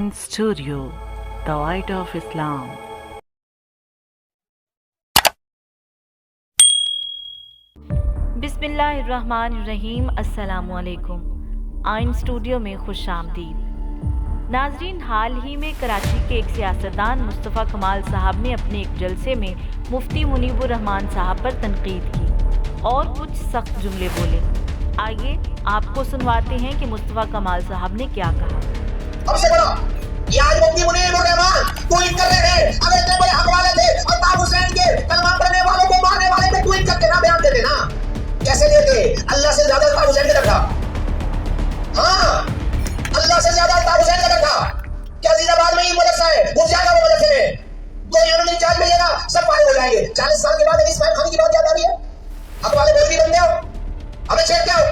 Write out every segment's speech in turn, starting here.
Ayn Studio, the light of Islam. बिस्मिल्लाहिर्रहमानिर्रहीम। अस्सलामुअलैकुम। आइन स्टूडियो में खुश आमदीद। नाजरीन, हाल ही में कराची के एक सियासतदान मुस्तफ़ा कमाल साहब ने अपने एक जलसे में मुफ्ती मुनीबुर रहमान साहब पर तनकीद की और कुछ सख्त जुमले बोले। आइए आपको सुनवाते हैं कि मुस्तफ़ा कमाल साहब ने क्या कहा। सबसे बड़ा ये आज मुफ्ती मुनीबुर रहमान ट्वीट कर रहे हैं। अगर इतने बड़े हक वाले थे और ताब हुसैन के कलमा पढ़ने वालों को मारने वाले पे ट्वीट करके ना बयान देते ना, कैसे देते? अल्लाह से ज्यादा ताब हुसैन का रखा। हाँ, अल्लाह से ज्यादा ताब हुसैन का रखा। क्या जीराबाद में ये मदरसा है, घुस जाएगा वो मदरसे में, तो यूनियन इंचार्ज मिलेगा, सब फारिग हो जाएंगे। 40 साल के बाद अभी इस्माइल खानी की बात याद आ रही है? हक वाले मौलवी बनते हो, हमें छेड़ते हो।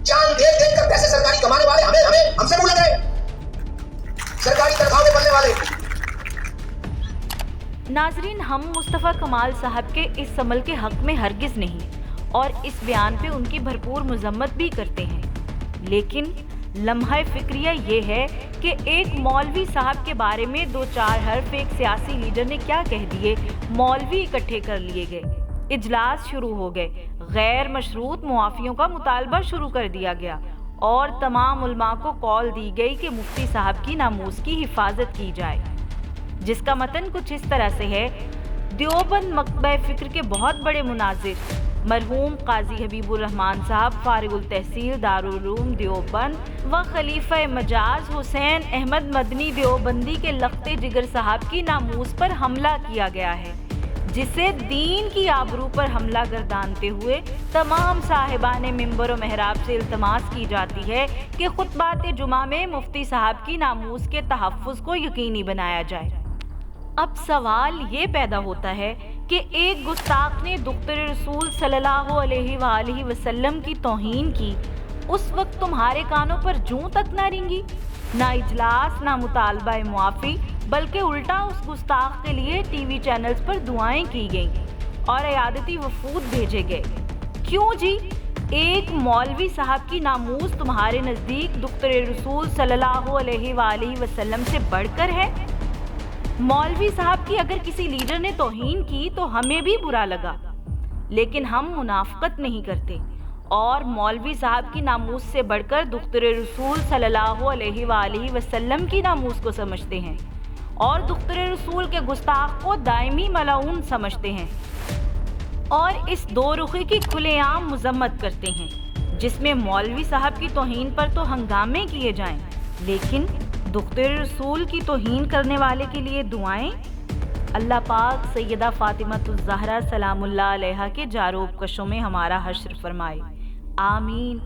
चांद देख देख कर पैसे सरकारी कमाने वाले हमें हमें हमसे मुंह लग रहे, सरकारी तनख्वाह में पलने वाले। नाजरीन, हम मुस्तफ़ा कमाल साहब के इस अमल के हक में हरगिज़ नहीं और इस बयान पे उनकी भरपूर मज़म्मत भी करते हैं, लेकिन लम्हा फिक्रिया ये है कि एक मौलवी साहब के बारे में 2-4 हर्फ एक सियासी लीडर ने क्या कह दिए, मौलवी इकट्ठे कर लिए गए, इजलास शुरू हो गए, गैर मशरूत मुआफ़ियों का मुतालबा शुरू कर दिया गया और तमाम उलमा को कॉल दी गई कि मुफ्ती साहब की नामूस की हिफाजत की जाए, जिसका मतन कुछ इस तरह से है। देवबंद मकतबा फ़िक्र के बहुत बड़े मुनाजिर मरहूम काजी हबीबुर रहमान साहब फारिगुल तहसील दारुल उलूम देवबंद व खलीफा मजाज हुसैन अहमद मदनी देवबंदी के लख्ते जिगर साहब की नामूस पर हमला किया गया है, जिसे दीन की आबरू पर हमला गर्दानते हुए तमाम साहिबाने मिंबर व महराब से इल्तमास की जाती है कि खुतबात जुमा में मुफ्ती साहब की नामूस के तहफ़्फ़ुज़ को यकीनी बनाया जाए। अब सवाल ये पैदा होता है कि एक गुस्ताख ने दुख्तर रसूल सल्लल्लाहु अलैहि वसल्लम की तौहीन की, उस वक्त तुम्हारे कानों पर जूं तक ना रेंगी, ना इजलास ना मुतालबा मुआफ़ी, बल्कि उल्टा उस गुस्ताख के लिए टीवी चैनल्स पर दुआएं की गईं और इयादती वफूद भेजे गए। क्यों जी? एक मौलवी साहब की नामूस तुम्हारे नज़दीक दुख्तर रसूल सल्लल्लाहु अलैहि वसल्लम से बढ़कर है। मौलवी साहब की अगर किसी लीडर ने तौहीन की तो हमें भी बुरा लगा, लेकिन हम मुनाफ़क़त नहीं करते और मौलवी साहब की नामूस से बढ़कर दुख्तर रसूल सल्लल्लाहु अलैहि वसल्लम की नामूस को समझते हैं और दुख्तर रसूल के गुस्ताख को दायमी मलाऊन समझते हैं और इस दो रुखी की खुलेआम मज़म्मत करते हैं, जिसमें मौलवी साहब की तौहीन पर तो हंगामे किए जाएं, लेकिन दुख्तर रसूल की तौहीन करने वाले के लिए दुआएं। अल्लाह पाक सैयदा फ़ातिमतुज़ ज़हरा सलामुल्लाह अलैहा के जारोब कशों में हमारा हश्र फरमाए। आमीन।